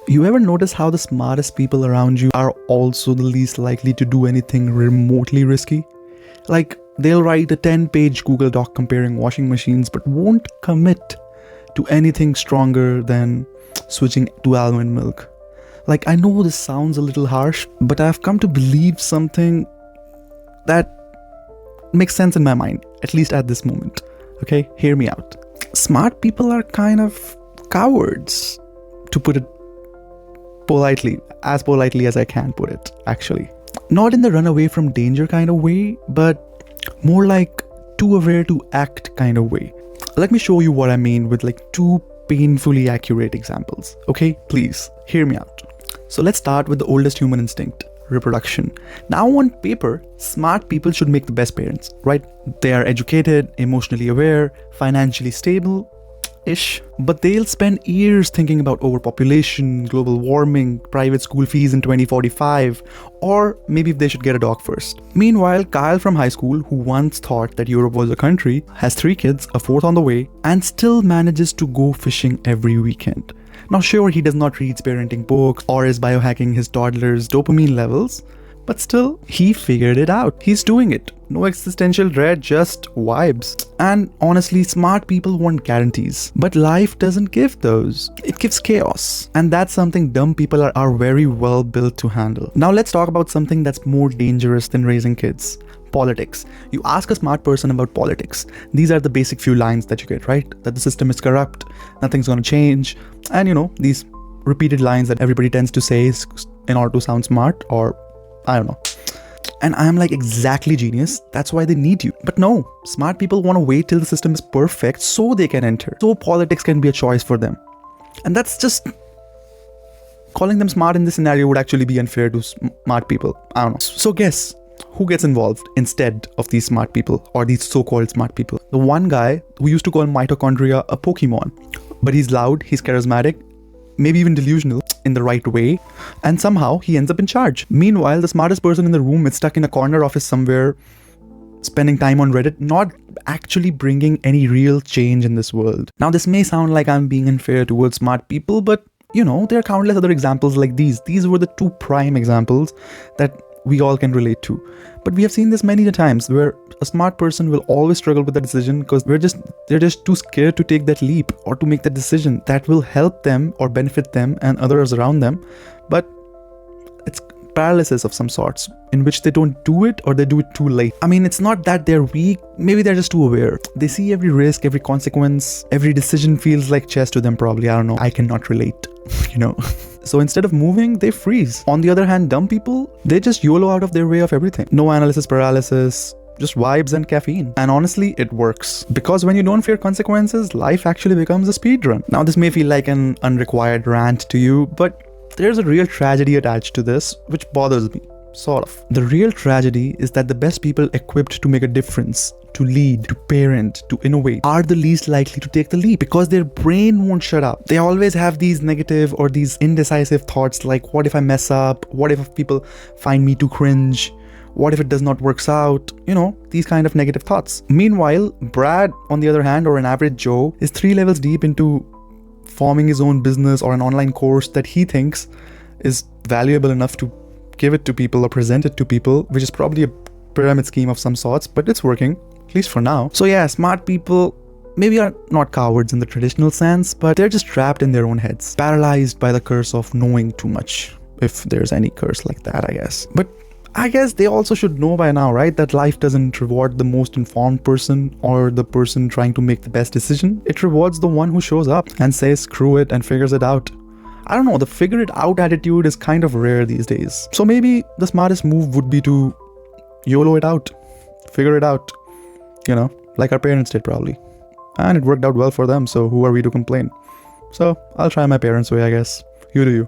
You ever notice how the smartest people around you are also the least likely to do anything remotely risky? Like, they'll write a 10-page Google Doc comparing washing machines but won't commit to anything stronger than switching to almond milk. Like, I know this sounds a little harsh, but I've come to believe something that makes sense in my mind, at least at this moment. Okay, hear me out. Smart people are kind of cowards, to put it politely as I can put it, actually. Not in the run away from danger kind of way, but more like too aware to act kind of way. Let me show you what I mean with like two painfully accurate examples. Okay, please hear me out. So let's start with the oldest human instinct, reproduction. Now on paper, smart people should make the best parents, right? They are educated, emotionally aware, financially stable-ish, but they'll spend years thinking about overpopulation, global warming, private school fees in 2045, or maybe if they should get a dog first. Meanwhile, Kyle from high school, who once thought that Europe was a country, has 3 kids, a 4th on the way, and still manages to go fishing every weekend. Now sure, he does not read parenting books or is biohacking his toddler's dopamine levels, but still, he figured it out. He's doing it. No existential dread, just vibes. And honestly, smart people want guarantees. But life doesn't give those. It gives chaos. And that's something dumb people are very well built to handle. Now let's talk about something that's more dangerous than raising kids. Politics. You ask a smart person about politics. These are the basic few lines that you get, right? That the system is corrupt, nothing's gonna change. And these repeated lines that everybody tends to say in order to sound smart, or I don't know. And I'm like, exactly, genius. That's why they need you. But no, smart people want to wait till the system is perfect so they can enter. So politics can be a choice for them. And that's just... calling them smart in this scenario would actually be unfair to smart people. I don't know. So guess who gets involved instead of these smart people, or these so-called smart people? The one guy who used to call mitochondria a Pokemon. But he's loud, he's charismatic, maybe even delusional in the right way, and somehow he ends up in charge. Meanwhile, the smartest person in the room is stuck in a corner office somewhere, spending time on Reddit, not actually bringing any real change in this world. Now, this may sound like I'm being unfair towards smart people, but there are countless other examples like these. These were the 2 prime examples that we all can relate to. But we have seen this many times where a smart person will always struggle with the decision because they're just too scared to take that leap or to make that decision that will help them or benefit them and others around them. But it's paralysis of some sorts in which they don't do it, or they do it too late. I mean, it's not that they're weak, maybe they're just too aware. They see every risk, every consequence, every decision feels like chess to them probably. I don't know, I cannot relate, So instead of moving, they freeze. On the other hand, dumb people, they just YOLO out of their way of everything. No analysis paralysis, just vibes and caffeine. And honestly, it works. Because when you don't fear consequences, life actually becomes a speed run. Now, this may feel like an unrequired rant to you, but there's a real tragedy attached to this, which bothers me, sort of. The real tragedy is that the best people equipped to make a difference, to lead, to parent, to innovate, are the least likely to take the leap because their brain won't shut up. They always have these negative or these indecisive thoughts like, what if I mess up? What if people find me too cringe? What if it does not work out? These kind of negative thoughts. Meanwhile, Brad, on the other hand, or an average Joe, is 3 levels deep into forming his own business or an online course that he thinks is valuable enough to give it to people or present it to people, which is probably a pyramid scheme of some sorts, but it's working, at least for now. So yeah, smart people maybe are not cowards in the traditional sense, but they're just trapped in their own heads, paralyzed by the curse of knowing too much, if there's any curse like that, I guess. But I guess they also should know by now, right, that life doesn't reward the most informed person or the person trying to make the best decision. It rewards the one who shows up and says screw it and figures it out. I don't know, the figure it out attitude is kind of rare these days. So maybe the smartest move would be to YOLO it out, figure it out, like our parents did probably. And it worked out well for them, so who are we to complain? So I'll try my parents' way, I guess. You do you.